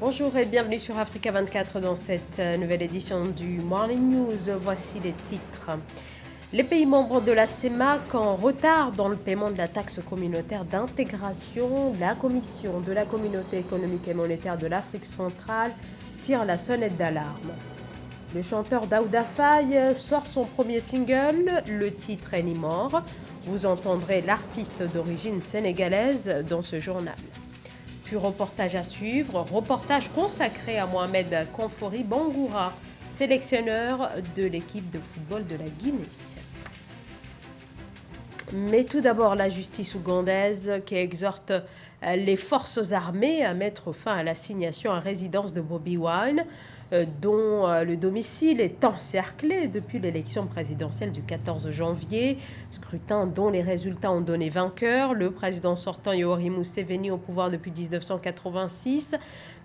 Bonjour et bienvenue sur Africa 24 dans cette nouvelle édition du Morning News. Voici les titres. Les pays membres de la CEMAC en retard dans le paiement de la taxe communautaire d'intégration. La Commission de la Communauté économique et monétaire de l'Afrique centrale tire la sonnette d'alarme. Le chanteur Daouda Faye sort son premier single, le titre est mort. Vous entendrez l'artiste d'origine sénégalaise dans ce journal. Puis reportage à suivre, reportage consacré à Mohamed Konfori Bangoura, sélectionneur de l'équipe de football de la Guinée. Mais tout d'abord, la justice ougandaise qui exhorte les forces armées à mettre fin à l'assignation à résidence de Bobi Wine, dont le domicile est encerclé depuis l'élection présidentielle du 14 janvier, scrutin dont les résultats ont donné vainqueur. Le président sortant Yoweri Museveni au pouvoir depuis 1986.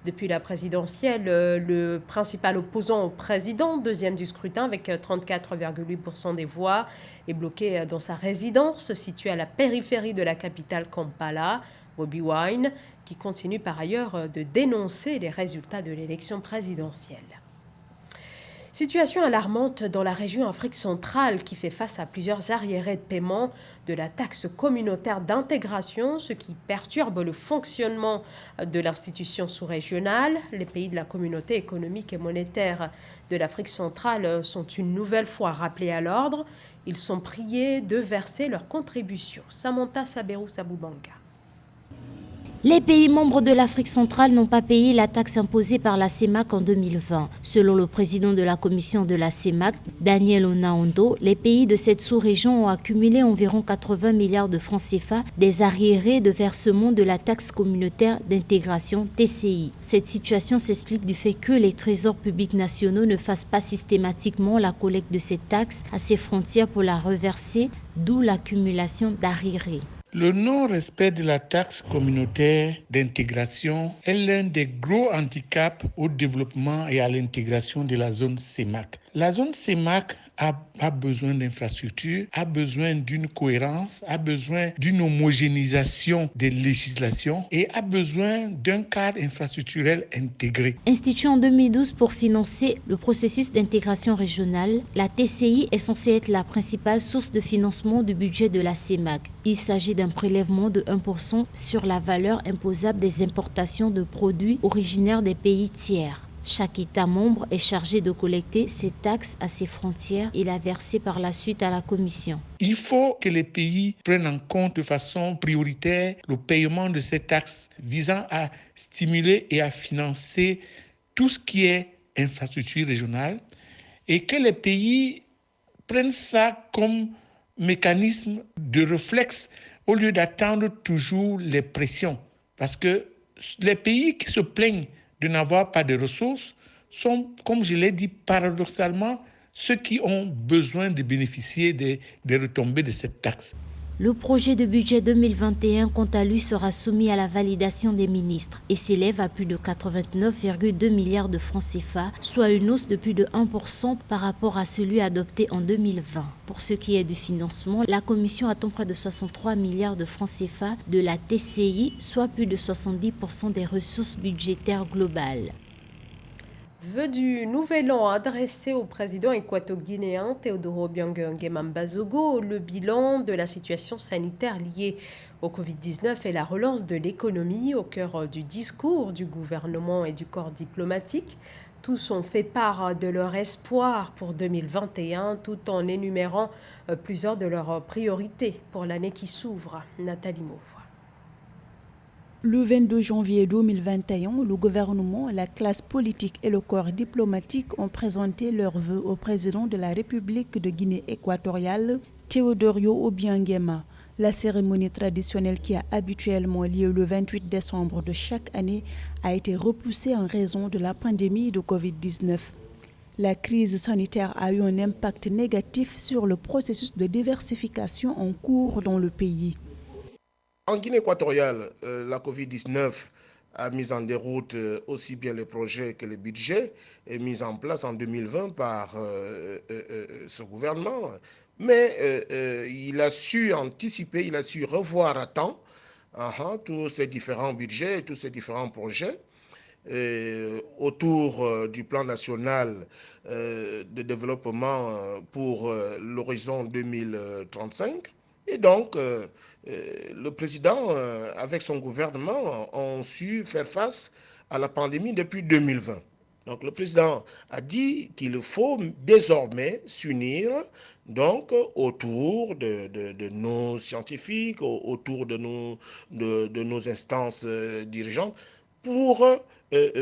Depuis la présidentielle, le principal opposant au président, deuxième du scrutin avec 34,8% des voix, est bloqué dans sa résidence située à la périphérie de la capitale Kampala. Bobi Wine, qui continue par ailleurs de dénoncer les résultats de l'élection présidentielle. Situation alarmante dans la région Afrique centrale qui fait face à plusieurs arriérés de paiement de la taxe communautaire d'intégration, ce qui perturbe le fonctionnement de l'institution sous-régionale. Les pays de la communauté économique et monétaire de l'Afrique centrale sont une nouvelle fois rappelés à l'ordre. Ils sont priés de verser leurs contributions. Samantha Saberou Saboubanga. Les pays membres de l'Afrique centrale n'ont pas payé la taxe imposée par la CEMAC en 2020. Selon le président de la commission de la CEMAC, Daniel Onaondo, les pays de cette sous-région ont accumulé environ 80 milliards de francs CFA des arriérés de versement de la taxe communautaire d'intégration TCI. Cette situation s'explique du fait que les trésors publics nationaux ne fassent pas systématiquement la collecte de cette taxe à ses frontières pour la reverser, d'où l'accumulation d'arriérés. Le non-respect de la taxe communautaire d'intégration est l'un des gros handicaps au développement et à l'intégration de la zone CEMAC. La zone CEMAC a besoin d'infrastructures, a besoin d'une cohérence, a besoin d'une homogénéisation des législations et a besoin d'un cadre infrastructurel intégré. Instituée en 2012 pour financer le processus d'intégration régionale, la TCI est censée être la principale source de financement du budget de la CEMAC. Il s'agit d'un prélèvement de 1% sur la valeur imposable des importations de produits originaires des pays tiers. Chaque État membre est chargé de collecter ces taxes à ses frontières et la verser par la suite à la Commission. Il faut que les pays prennent en compte de façon prioritaire le paiement de ces taxes visant à stimuler et à financer tout ce qui est infrastructure régionale et que les pays prennent ça comme mécanisme de réflexe au lieu d'attendre toujours les pressions. Parce que les pays qui se plaignent de n'avoir pas de ressources sont, comme je l'ai dit, paradoxalement, ceux qui ont besoin de bénéficier des retombées de cette taxe. Le projet de budget 2021, quant à lui, sera soumis à la validation des ministres et s'élève à plus de 89,2 milliards de francs CFA, soit une hausse de plus de 1% par rapport à celui adopté en 2020. Pour ce qui est du financement, la Commission attend près de 63 milliards de francs CFA de la TCI, soit plus de 70% des ressources budgétaires globales. Vœux du Nouvel An adressé au président équato-guinéen Teodoro Obiang Nguema Bazogo, le bilan de la situation sanitaire liée au Covid-19 et la relance de l'économie au cœur du discours du gouvernement et du corps diplomatique. Tous ont fait part de leur espoir pour 2021 tout en énumérant plusieurs de leurs priorités pour l'année qui s'ouvre. Nathalie Mauve. Le 22 janvier 2021, le gouvernement, la classe politique et le corps diplomatique ont présenté leurs vœux au président de la République de Guinée équatoriale, Teodoro Obiang Nguema. La cérémonie traditionnelle qui a habituellement lieu le 28 décembre de chaque année a été repoussée en raison de la pandémie de Covid-19. La crise sanitaire a eu un impact négatif sur le processus de diversification en cours dans le pays. En Guinée équatoriale, la Covid-19 a mis en déroute aussi bien les projets que les budgets mis en place en 2020 par ce gouvernement. Mais il a su anticiper, il a su revoir à temps tous ces différents budgets, tous ces différents projets. autour du plan national de développement pour l'horizon 2035. Et donc, le président, avec son gouvernement, ont su faire face à la pandémie depuis 2020. Donc, le président a dit qu'il faut désormais s'unir donc autour de nos scientifiques, autour de nos instances dirigeantes pour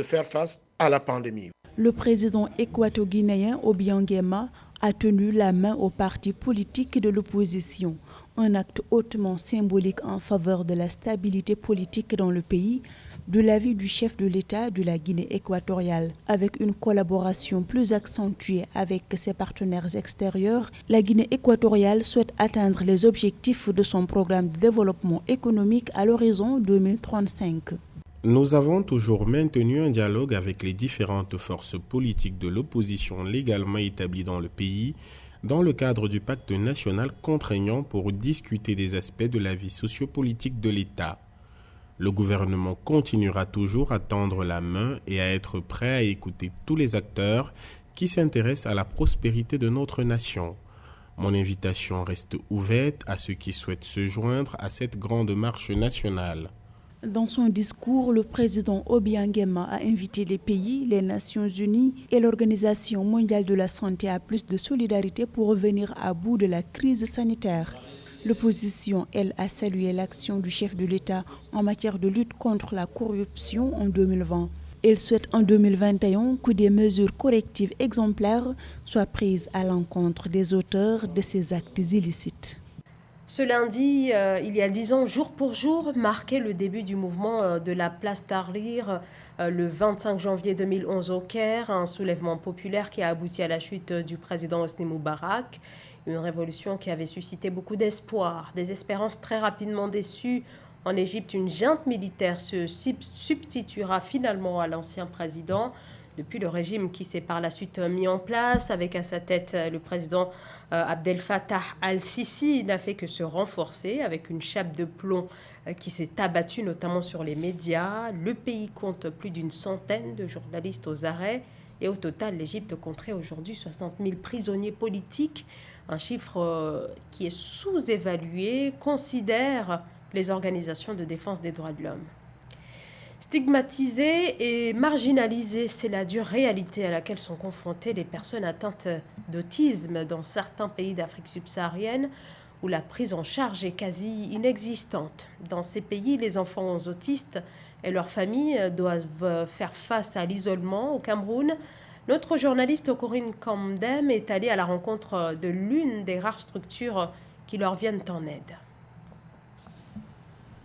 faire face à la pandémie. Le président équato-guinéen Obiang Nguema a tenu la main aux partis politiques de l'opposition, un acte hautement symbolique en faveur de la stabilité politique dans le pays, de l'avis du chef de l'État de la Guinée équatoriale. Avec une collaboration plus accentuée avec ses partenaires extérieurs, la Guinée équatoriale souhaite atteindre les objectifs de son programme de développement économique à l'horizon 2035. Nous avons toujours maintenu un dialogue avec les différentes forces politiques de l'opposition légalement établies dans le pays, dans le cadre du pacte national contraignant pour discuter des aspects de la vie sociopolitique de l'État. Le gouvernement continuera toujours à tendre la main et à être prêt à écouter tous les acteurs qui s'intéressent à la prospérité de notre nation. Mon invitation reste ouverte à ceux qui souhaitent se joindre à cette grande marche nationale. Dans son discours, le président Obiang Nguema a invité les pays, les Nations Unies et l'Organisation mondiale de la santé à plus de solidarité pour revenir à bout de la crise sanitaire. L'opposition, elle, a salué l'action du chef de l'État en matière de lutte contre la corruption en 2020. Elle souhaite en 2021 que des mesures correctives exemplaires soient prises à l'encontre des auteurs de ces actes illicites. Ce lundi, il y a 10 ans, jour pour jour, marquait le début du mouvement de la place Tahrir, le 25 janvier 2011 au Caire, un soulèvement populaire qui a abouti à la chute du président Hosni Moubarak, une révolution qui avait suscité beaucoup d'espoir, des espérances très rapidement déçues. En Égypte, une junte militaire se substituera finalement à l'ancien président. Depuis, le régime qui s'est par la suite mis en place, avec à sa tête le président Abdel Fattah al-Sisi, n'a fait que se renforcer avec une chape de plomb qui s'est abattue notamment sur les médias. Le pays compte plus d'une centaine de journalistes aux arrêts et au total, l'Égypte compterait aujourd'hui 60 000 prisonniers politiques, un chiffre qui est sous-évalué, considère les organisations de défense des droits de l'homme. Stigmatisées et marginalisées, c'est la dure réalité à laquelle sont confrontées les personnes atteintes d'autisme dans certains pays d'Afrique subsaharienne où la prise en charge est quasi inexistante. Dans ces pays, les enfants autistes et leurs familles doivent faire face à l'isolement. Au Cameroun, notre journaliste Corinne Kamdem est allée à la rencontre de l'une des rares structures qui leur viennent en aide.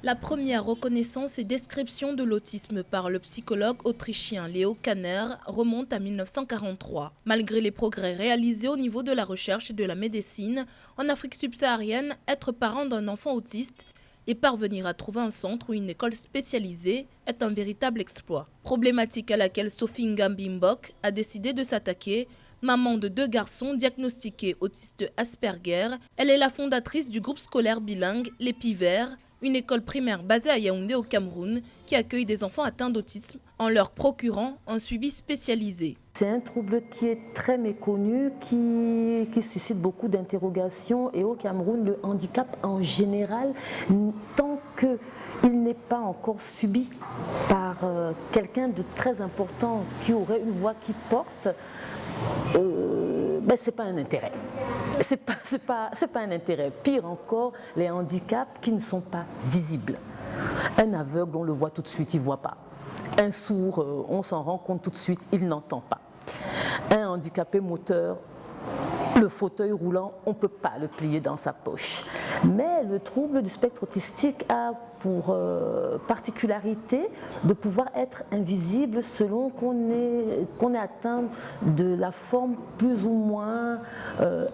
La première reconnaissance et description de l'autisme par le psychologue autrichien Leo Kanner remonte à 1943. Malgré les progrès réalisés au niveau de la recherche et de la médecine, en Afrique subsaharienne, être parent d'un enfant autiste et parvenir à trouver un centre ou une école spécialisée est un véritable exploit. Problématique à laquelle Sophie Ngambi Mbok a décidé de s'attaquer. Maman de 2 garçons diagnostiqués autistes Asperger, elle est la fondatrice du groupe scolaire bilingue Les Pivers, une école primaire basée à Yaoundé au Cameroun qui accueille des enfants atteints d'autisme en leur procurant un suivi spécialisé. C'est un trouble qui est très méconnu, qui suscite beaucoup d'interrogations. Et au Cameroun, le handicap en général, tant qu'il n'est pas encore subi par quelqu'un de très important qui aurait une voix qui porte, c'est pas un intérêt. C'est pas un intérêt. Pire encore, les handicaps qui ne sont pas visibles. Un aveugle, on le voit tout de suite, il ne voit pas. Un sourd, on s'en rend compte tout de suite, il n'entend pas. Un handicapé moteur, le fauteuil roulant, on ne peut pas le plier dans sa poche. Mais le trouble du spectre autistique a pour particularité de pouvoir être invisible selon qu'on est atteint de la forme plus ou moins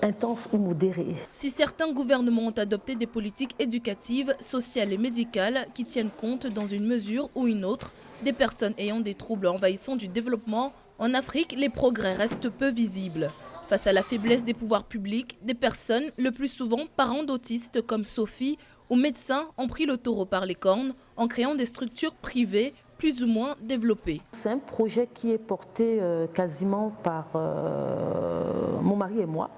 intense ou modérée. Si certains gouvernements ont adopté des politiques éducatives, sociales et médicales qui tiennent compte dans une mesure ou une autre des personnes ayant des troubles envahissants du développement, en Afrique, les progrès restent peu visibles. Face à la faiblesse des pouvoirs publics, des personnes, le plus souvent parents d'autistes comme Sophie ou médecins, ont pris le taureau par les cornes en créant des structures privées plus ou moins développés. C'est un projet qui est porté quasiment par mon mari et moi.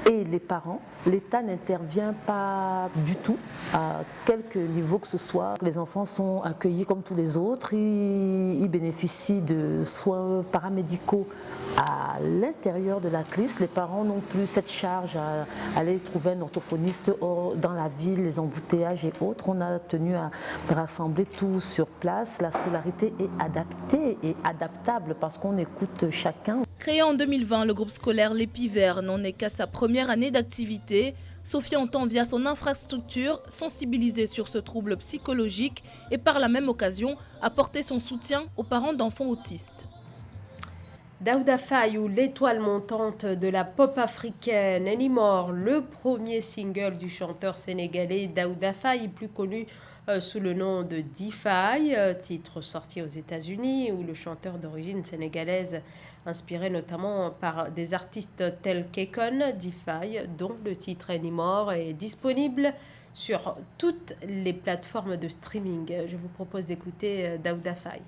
Et les parents, l'État n'intervient pas du tout à quelque niveau que ce soit. Les enfants sont accueillis comme tous les autres, ils bénéficient de soins paramédicaux à l'intérieur de la CLIS. Les parents n'ont plus cette charge à aller trouver un orthophoniste dans la ville, les embouteillages et autres. On a tenu à rassembler tout sur place. La scolarité est adaptée et adaptable parce qu'on écoute chacun. Créé en 2020, le groupe scolaire L'Épivert n'en est qu'à sa première année d'activité. Sophie entend via son infrastructure sensibiliser sur ce trouble psychologique et par la même occasion apporter son soutien aux parents d'enfants autistes. Daouda Faye ou l'étoile montante de la pop africaine, Anymore, le premier single du chanteur sénégalais Daouda Faye, plus connu sous le nom de D-Faye, titre sorti aux États-Unis, où le chanteur d'origine sénégalaise, inspiré notamment par des artistes tels qu'Akon, D-Faye, dont le titre Anymore est disponible sur toutes les plateformes de streaming. Je vous propose d'écouter Daouda Faye.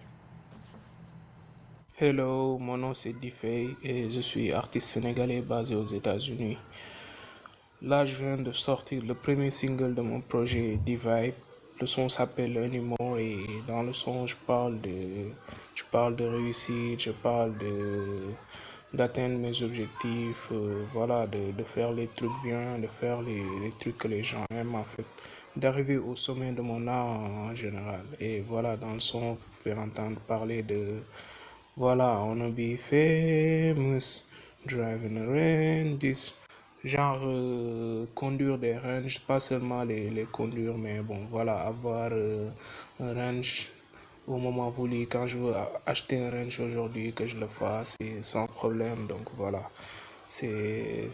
Hello, mon nom c'est D-Faye et je suis artiste sénégalais basé aux États-Unis. Là, je viens de sortir le premier single de mon projet D-Vibe. Le son s'appelle Anymore et dans le son, je parle de réussite, je parle d'atteindre mes objectifs, voilà, de faire les trucs bien, de faire les trucs que les gens aiment en fait, d'arriver au sommet de mon art en général. Et voilà, dans le son, vous pouvez entendre parler de voilà, I wanna be famous, driving around this. Genre conduire des ranges, pas seulement les conduire, mais bon, voilà, avoir un range au moment voulu. Quand je veux acheter un range aujourd'hui, que je le fasse, c'est sans problème. Donc voilà, c'est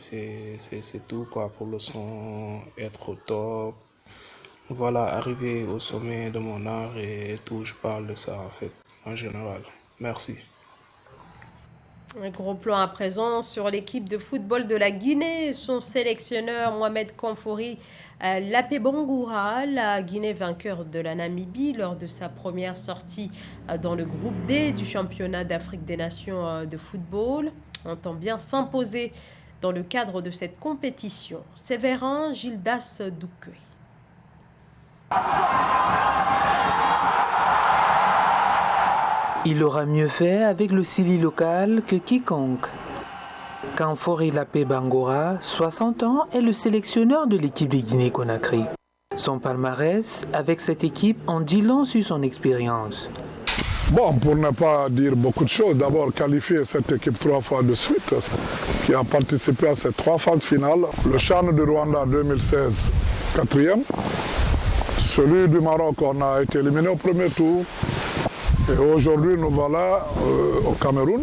tout quoi pour le son, être au top. Voilà, arriver au sommet de mon art et tout, je parle de ça en fait, en général. Merci. Un gros plan à présent sur l'équipe de football de la Guinée. Son sélectionneur Mohamed Kamfouri Lapé Bangoura, la Guinée vainqueur de la Namibie lors de sa première sortie dans le groupe D du championnat d'Afrique des Nations de football, entend bien s'imposer dans le cadre de cette compétition. Séverin Gildas Douquet. Il aura mieux fait avec le Sili local que quiconque. Kamfouri Lapé Bangoura, 60 ans, est le sélectionneur de l'équipe de Guinée-Conakry. Son palmarès avec cette équipe en dit long sur son expérience. Bon, pour ne pas dire beaucoup de choses, d'abord qualifier cette équipe 3 fois de suite, qui a participé à ces 3 phases finales. Le CHAN de Rwanda 2016, 4e. Celui du Maroc, on a été éliminé au premier tour. Et aujourd'hui, nous voilà au Cameroun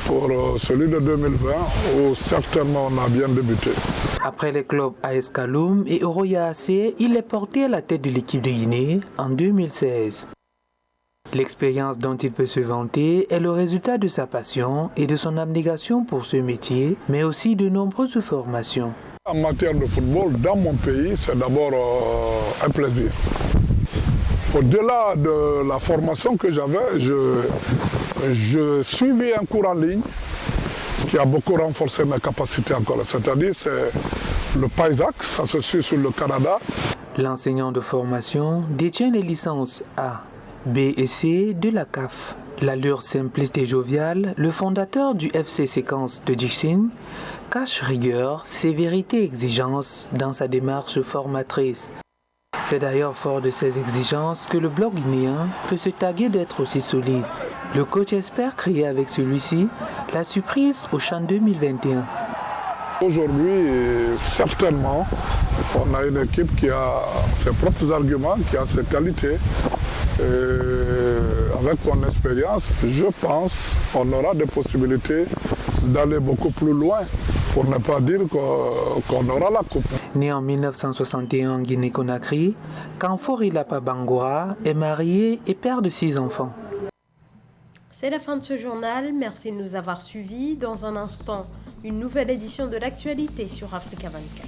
pour celui de 2020 où certainement on a bien débuté. Après les clubs AS Kaloum et Oroya AC, il est porté à la tête de l'équipe de Guinée en 2016. L'expérience dont il peut se vanter est le résultat de sa passion et de son abnégation pour ce métier, mais aussi de nombreuses formations. En matière de football, dans mon pays, c'est d'abord un plaisir. Au-delà de la formation que j'avais, je suivis un cours en ligne qui a beaucoup renforcé mes capacités encore. C'est-à-dire, c'est le PAISAC, ça se suit sur le Canada. L'enseignant de formation détient les licences A, B et C de la CAF. L'allure simpliste et joviale, le fondateur du FC Séquence de Dixine cache rigueur, sévérité et exigence dans sa démarche formatrice. C'est d'ailleurs fort de ces exigences que le bloc guinéen peut se targuer d'être aussi solide. Le coach espère créer avec celui-ci la surprise au CHAN 2021. Aujourd'hui, certainement, on a une équipe qui a ses propres arguments, qui a ses qualités. Et avec mon expérience, je pense qu'on aura des possibilités d'aller beaucoup plus loin, pour ne pas dire qu'on aura la coupe. Né en 1961 en Guinée-Conakry, Kamfouri Lapé Bangoura est marié et père de 6 enfants. C'est la fin de ce journal. Merci de nous avoir suivis. Dans un instant, une nouvelle édition de l'actualité sur Africa 24.